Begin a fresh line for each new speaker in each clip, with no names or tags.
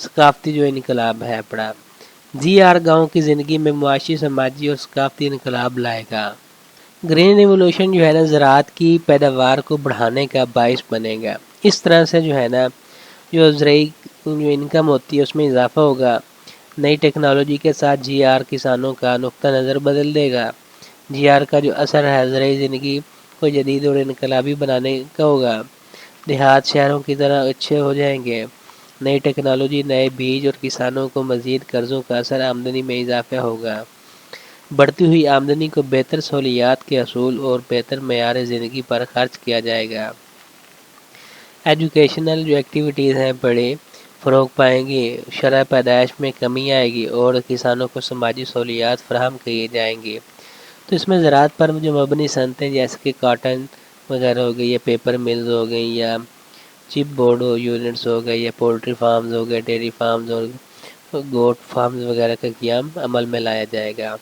ثقافتی جو انقلاب ہے پڑا، جی آر گاؤں کی زندگی میں معاشی، سماجی اور ثقافتی انقلاب لائے گا۔ گرین ریولوشن جو ہے نا زراعت کی پیداوار کو بڑھانے کا باعث بنے گا۔ اس طرح سے جو ہے نا جو زرعی جو انکم ہوتی ہے اس میں اضافہ ہوگا۔ نئی ٹیکنالوجی کے ساتھ جی آر کسانوں کا نقطہ نظر بدل دے گا۔ جی آر کا جو اثر ہے زرعی زندگی کو جدید اور انقلابی بنانے کا ہوگا۔ دیہات شہروں کی طرح اچھے ہو جائیں گے۔ نئی ٹیکنالوجی، نئے بیج اور کسانوں کو مزید قرضوں کا اثر آمدنی میں اضافہ ہوگا۔ بڑھتی ہوئی آمدنی کو بہتر سہولیات کے حصول اور بہتر معیار زندگی پر خرچ کیا جائے گا۔ ایجوکیشنل جو ایکٹیویٹیز ہیں بڑے فروغ پائیں گی، شرح پیدائش میں کمی آئے گی اور کسانوں کو سماجی سہولیات فراہم کیے جائیں گے۔ تو اس میں زراعت پر جو مبنی صنعتیں جیسے کہ کاٹن وغیرہ ہو گئی، یا پیپر ملز ہو گئی، یا چپ بورڈ یونٹس ہو گئے، یا پولٹری فارمز ہو گئے، ڈیری فارمز اور گوٹ فارمز وغیرہ کا قیام عمل میں لایا جائے گا۔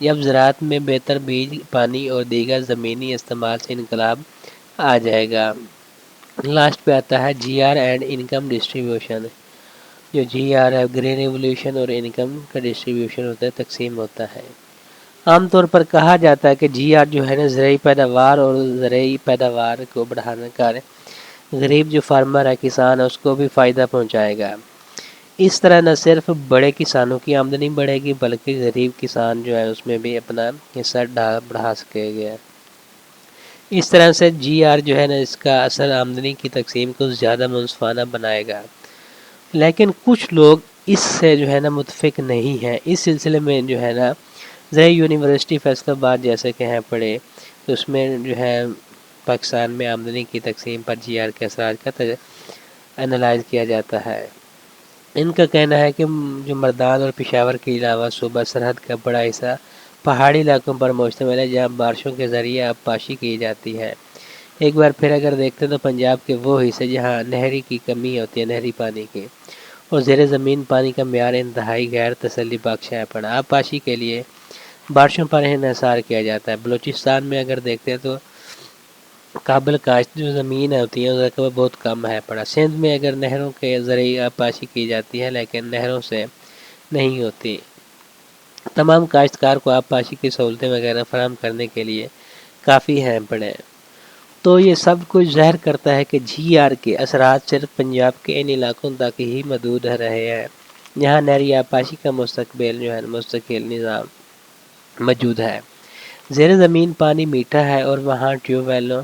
جب زراعت میں بہتر بیج، پانی اور دیگر زمینی استعمال سے انقلاب آ جائے گا۔ لاسٹ پہ آتا ہے جی آر اینڈ انکم ڈسٹریبیوشن۔ جو جی آر ہے گرین ریولوشن اور انکم کا ڈسٹریبیوشن ہوتا ہے، تقسیم ہوتا ہے۔ عام طور پر کہا جاتا ہے کہ جی آر جو ہے نا زرعی پیداوار اور زرعی پیداوار کو بڑھانے کا غریب جو فارمر ہے، کسان ہے، اس کو بھی فائدہ پہنچائے گا۔ اس طرح نہ صرف بڑے کسانوں کی آمدنی بڑھے گی بلکہ غریب کسان جو ہے اس میں بھی اپنا حصہ بڑھا سکے گا۔ اس طرح سے جی آر جو ہے نا اس کا اثر آمدنی کی تقسیم کو زیادہ منصفانہ بنائے گا۔ لیکن کچھ لوگ اس سے جو ہے نا متفق نہیں ہیں۔ اس سلسلے میں جو ہے نا زرعی یونیورسٹی فیصل آباد جیسے کہ ہیں پڑھے، تو اس میں جو ہے پاکستان میں آمدنی کی تقسیم پر جی آر کے اثرات کا انالائز کیا جاتا ہے۔ ان کا کہنا ہے کہ جو مردان اور پشاور کے علاوہ صوبہ سرحد کا بڑا حصہ پہاڑی علاقوں پر مشتمل ہے، جہاں بارشوں کے ذریعے آبپاشی کی جاتی ہے۔ ایک بار پھر اگر دیکھتے ہیں تو پنجاب کے وہ حصے جہاں نہری کی کمی ہوتی ہے، نہری پانی کی، اور زیر زمین پانی کا معیار انتہائی غیر تسلی بخش ہے پڑا، آبپاشی کے لیے بارشوں پر انحصار کیا جاتا ہے۔ بلوچستان میں اگر دیکھتے ہیں تو قابل کاشت جو زمین ہوتی ہے اس کا بہت کم ہے پڑا۔ سندھ میں اگر نہروں کے ذریعے آبپاشی کی جاتی ہے لیکن نہروں سے نہیں ہوتی۔ تمام کاشتکار کو آبپاشی کی سہولتیں وغیرہ فراہم کرنے کے لیے کافی ہیں پڑے۔ تو یہ سب کچھ ظاہر کرتا ہے کہ جی آر کے اثرات صرف پنجاب کے ان علاقوں تک ہی محدود رہے ہیں جہاں نہری آبپاشی کا مستقل نظام موجود ہے۔ زیر زمین پانی میٹھا ہے اور وہاں ٹیوب ویلوں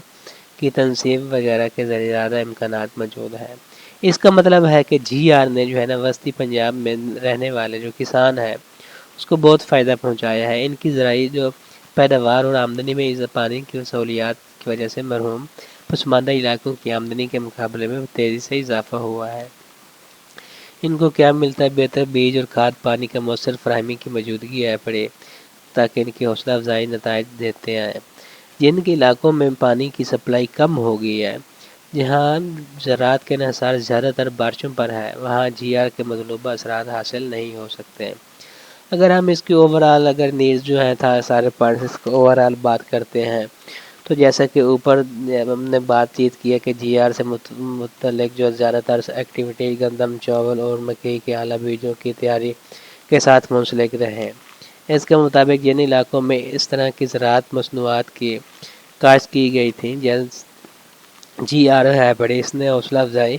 کی تنصیب وغیرہ کے ذریعے زیادہ امکانات موجود ہیں۔ اس کا مطلب ہے کہ جی آر نے جو ہے نا وسطی پنجاب میں رہنے والے جو کسان ہیں اس کو بہت فائدہ پہنچایا ہے۔ ان کی زرعی جو پیداوار اور آمدنی میں پانی کی سہولیات کی وجہ سے مرحوم پسماندہ علاقوں کی آمدنی کے مقابلے میں تیزی سے اضافہ ہوا ہے۔ ان کو کیا ملتا ہے؟ بہتر بیج اور کھاد، پانی کا مؤثر فراہمی کی موجودگی ہے پڑے تاکہ ان کی حوصلہ افزائی نتائج دیتے ہیں۔ جن کے علاقوں میں پانی کی سپلائی کم ہو گئی ہے، جہاں زراعت کے انحصار زیادہ تر بارشوں پر ہے، وہاں جی آر کے مطلوبہ اثرات حاصل نہیں ہو سکتے۔ اگر ہم اس کی اوورآل اگر نیز جو ہے تھا سارے پوائنٹس کو اوورآل بات کرتے ہیں تو جیسا کہ اوپر ہم نے بات چیت کی ہے کہ جی آر سے متعلق جو زیادہ تر ایکٹیویٹی گندم، چاول اور مکئی کے اعلیٰ بیجوں کی تیاری کے ساتھ منسلک رہے۔ اس کے مطابق جن علاقوں میں اس طرح کی زراعت مصنوعات کی کاشت کی گئی تھی جی آر ہے بڑی، اس نے حوصلہ افزائی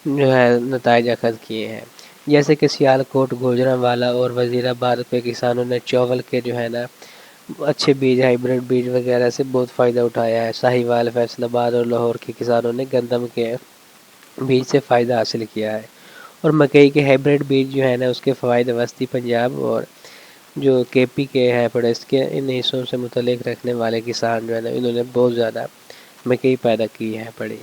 جو ہے نتائج اخذ کیے ہیں، جیسے کہ سیالکوٹ، گوجرانوالا اور وزیر آباد کے کسانوں نے چاول کے جو ہے نا اچھے بیج، ہائیبریڈ بیج وغیرہ سے بہت فائدہ اٹھایا ہے۔ ساہیوال، فیصل آباد اور لاہور کے کسانوں نے گندم کے بیج سے فائدہ حاصل کیا ہے، اور مکئی کے ہائیبریڈ بیج جو ہے نا اس کے فوائد وسطی پنجاب اور جو کے پی کے ہے پڑے اس کے ان حصوں سے متعلق رکھنے والے کسان جو ہے نا انہوں نے بہت زیادہ مکئی پیدا کی ہے پڑی۔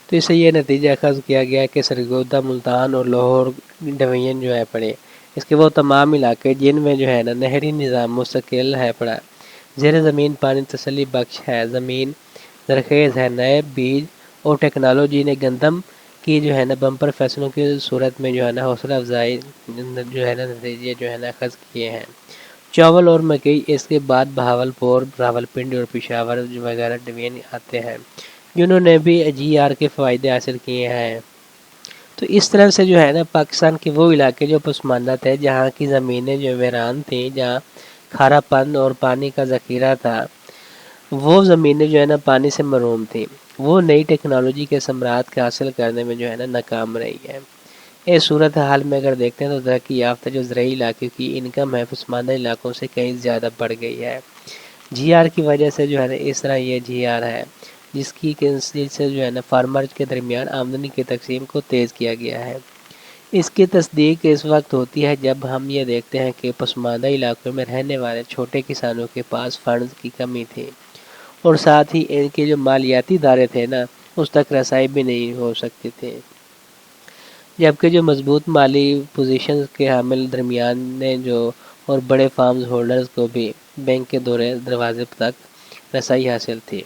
تو اس سے یہ نتیجہ اخذ کیا گیا کہ سرگودا، ملتان اور لاہور ڈویژن جو ہے پڑے اس کے وہ تمام علاقے جن میں جو ہے نا نہری نظام مستقل ہے پڑا، زیر زمین پانی تسلی بخش ہے، زمین زرخیز ہے، نئے بیج اور ٹیکنالوجی نے گندم کی جو ہے نا بمپر فیصلوں کی صورت میں جو ہے نا حوصلہ افزائی جو ہے نا نتیجے جو ہے نا اخذ کیے ہیں۔ چاول اور مکئی، اس کے بعد بہاولپور، راولپنڈی اور پشاور وغیرہ ڈویژن آتے ہیں جنہوں نے بھی جی آر کے فائدے حاصل کیے ہیں۔ تو اس طرح سے جو ہے نا پاکستان کے وہ علاقے جو پسماندہ تھے، جہاں کی زمینیں جو ویران تھیں، جہاں کھارا پن اور پانی کا ذخیرہ تھا، وہ زمینیں جو ہے نا پانی سے محروم تھیں، وہ نئی ٹیکنالوجی کے ثمرات کے حاصل کرنے میں جو ہے نا ناکام رہی ہے۔ اس صورتحال میں اگر دیکھتے ہیں تو ترقی یافتہ جو زرعی علاقے کی انکم ہے پسماندہ علاقوں سے کہیں زیادہ بڑھ گئی ہے۔ جی آر کی وجہ سے جو ہے نا اس طرح یہ جی آر ہے جس سے جو ہے نا فارمر کے درمیان آمدنی کی تقسیم کو تیز کیا گیا ہے۔ اس کی تصدیق اس وقت ہوتی ہے جب ہم یہ دیکھتے ہیں کہ پسماندہ علاقوں میں رہنے والے چھوٹے کسانوں کے پاس فنڈز کی کمی تھی، اور ساتھ ہی ان کے جو مالیاتی ادارے تھے نا اس تک رسائی بھی نہیں ہو سکتے تھے، جبکہ جو مضبوط مالی پوزیشنز کے حامل درمیان نے جو اور بڑے فارمز ہولڈرز کو بھی بینک کے دروازے تک رسائی حاصل تھی۔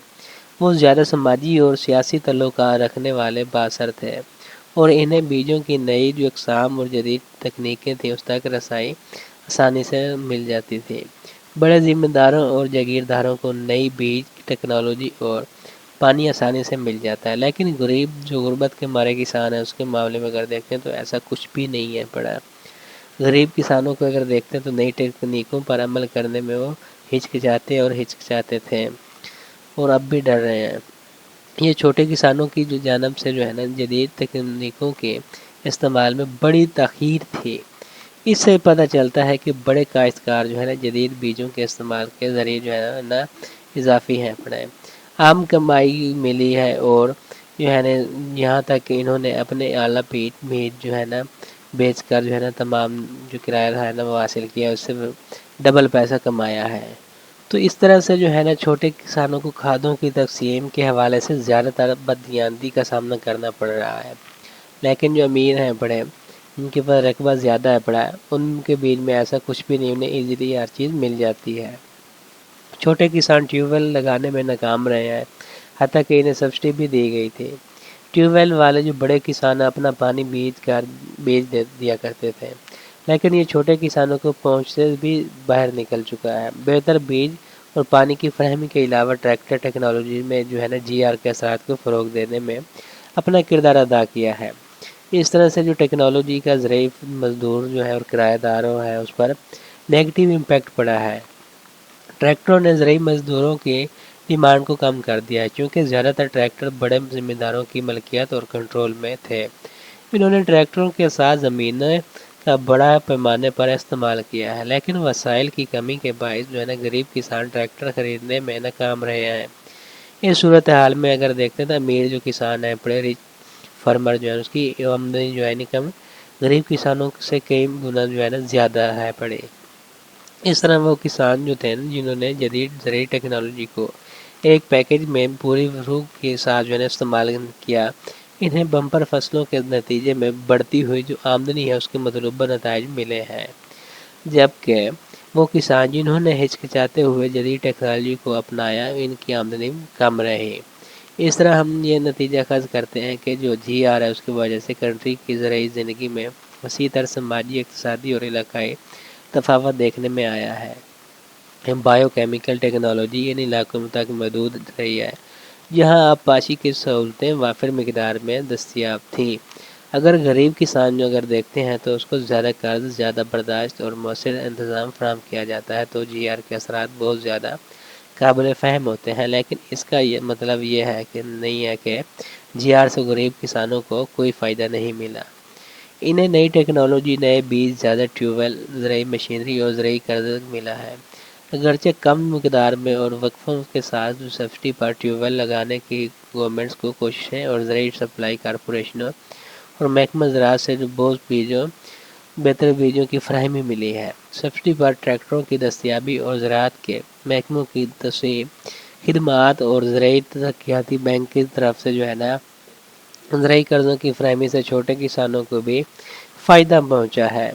وہ زیادہ سماجی اور سیاسی تعلقات رکھنے والے بااثر تھے، اور انہیں بیجوں کی نئی جو اقسام اور جدید تکنیکیں تھیں اس تک رسائی آسانی سے مل جاتی تھی۔ بڑے ذمہ داروں اور جاگیرداروں کو نئی بیج ٹیکنالوجی اور پانی آسانی سے مل جاتا ہے، لیکن غریب جو غربت کے مارے کسان ہیں اس کے معاملے میں اگر دیکھتے ہیں تو ایسا کچھ بھی نہیں ہے پڑا۔ غریب کسانوں کو اگر دیکھتے ہیں تو نئی تکنیکوں پر عمل کرنے میں وہ ہچکچاتے تھے اور اب بھی ڈر رہے ہیں۔ یہ چھوٹے کسانوں کی جو جانب سے جو ہے نا جدید تکنیکوں کے استعمال میں بڑی تاخیر تھی۔ اس سے پتہ چلتا ہے کہ بڑے کاشتکار جو ہے نا جدید بیجوں کے استعمال کے ذریعے جو ہے نا اضافی ہیں پڑے عام کمائی ملی ہے، اور جو ہے نا یہاں تک کہ انہوں نے اپنے اعلیٰ بیج جو ہے نا بیچ کر جو ہے نا تمام جو کرایہ ہے نا وہ حاصل کیا، اس سے ڈبل پیسہ کمایا ہے۔ تو اس طرح سے جو ہے نا چھوٹے کسانوں کو کھادوں کی تقسیم کے حوالے سے زیادہ تر بددیانتی کا سامنا کرنا پڑ رہا ہے، لیکن جو امیر ہیں بڑے ان کے پاس رقبہ زیادہ ہے پڑا ہے، ان کے بیچ میں ایسا کچھ بھی نہیں، انہیں ایزیلی ہر چیز مل جاتی ہے۔ چھوٹے کسان ٹیوب ویل لگانے میں ناکام رہے ہیں، حتیٰ کہ انہیں سبسڈی بھی دی گئی تھی۔ ٹیوب ویل والے جو بڑے کسان اپنا پانی بیچ دیا کرتے تھے، لیکن یہ چھوٹے کسانوں کو پہنچ سے بھی باہر نکل چکا ہے۔ بہتر بیج اور پانی کی فراہمی کے علاوہ ٹریکٹر ٹیکنالوجی میں جو ہے نا جی آر کے اثرات کو فروغ دینے میں اپنا کردار ادا کیا ہے۔ اس طرح سے جو ٹیکنالوجی کا زرعی مزدور جو ہے اور کرایہ داروں ہے اس پر نیگیٹو امپیکٹ پڑا ہے۔ ٹریکٹروں نے زرعی مزدوروں کی ڈیمانڈ کو کم کر دیا ہے، کیونکہ زیادہ تر ٹریکٹر بڑے ذمہ داروں کی ملکیت اور کنٹرول میں تھے۔ انہوں نے ٹریکٹروں کے ساتھ زمینیں کا بڑا پیمانے پر استعمال کیا ہے، لیکن وسائل کی کمی کے باعث جو ہے نا غریب کسان ٹریکٹر خریدنے میں ناکام رہے ہیں۔ اس صورتحال میں اگر دیکھتے ہیں تو امیر جو کسان ہیں بڑے ریچ فارمر جو ہے اس کی آمدنی جو ہے انکم غریب کسانوں سے کئی گنا جو ہے نا زیادہ ہے پڑے۔ اس طرح وہ کسان جو تھے جنہوں نے جدید زرعی ٹیکنالوجی کو ایک پیکج میں پوری روح کے ساتھ جو ہے نا استعمال کیا، انہیں بمپر فصلوں کے نتیجے میں بڑھتی ہوئی جو آمدنی ہے اس کے مطلوبہ نتائج ملے ہیں، جبکہ وہ کسان جنہوں نے ہچکچاتے ہوئے جدید ٹیکنالوجی کو اپنایا ان کی آمدنی کم رہی۔ اس طرح ہم یہ نتیجہ خاص کرتے ہیں کہ جو جی آر ہے اس کی وجہ سے کنٹری کی زرعی زندگی میں وسیع تر سماجی، اقتصادی اور علاقائی تفاوت دیکھنے میں آیا ہے۔ بائیو کیمیکل ٹیکنالوجی ان علاقوں میں تک محدود رہی ہے جہاں آبپاشی کی سہولتیں وافر مقدار میں دستیاب تھیں۔ اگر غریب کسان جو اگر دیکھتے ہیں تو اس کو زیادہ قرض، زیادہ برداشت اور مؤثر انتظام فراہم کیا جاتا ہے تو جی آر کے اثرات بہت زیادہ قابل فہم ہوتے ہیں، لیکن اس کا یہ مطلب یہ ہے کہ نہیں ہے کہ جی آر سے غریب کسانوں کو کوئی فائدہ نہیں ملا۔ انہیں نئی ٹیکنالوجی، نئے بیج، زیادہ ٹیوب ویل، زرعی مشینری اور زرعی قرض ملا ہے، اگرچہ کم مقدار میں اور وقفوں کے ساتھ۔ سبسڈی پر ٹیوب ویل لگانے کی گورنمنٹس کو کوششیں اور زرعی سپلائی کارپوریشنوں اور محکمہ زراعت سے جو بہتر بیجوں کی فراہمی ملی ہے۔ سبسڈی پر ٹریکٹروں کی دستیابی اور زراعت کے محکموں کی توسیع، خدمات اور زرعی ترقیاتی بینک کی طرف سے جو ہے نا زرعی قرضوں کی فراہمی سے چھوٹے کسانوں کو بھی فائدہ پہنچا ہے۔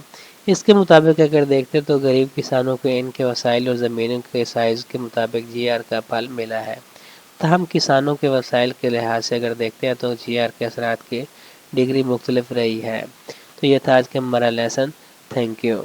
اس کے مطابق اگر دیکھتے تو غریب کسانوں کو ان کے وسائل اور زمینوں کے سائز کے مطابق جی آر کا پھل ملا ہے، تاہم کسانوں کے وسائل کے لحاظ سے اگر دیکھتے ہیں تو جی آر کے اثرات کی ڈگری مختلف رہی ہے۔ تو یہ تھا آج کا ہمارا لیسن۔ Thank you.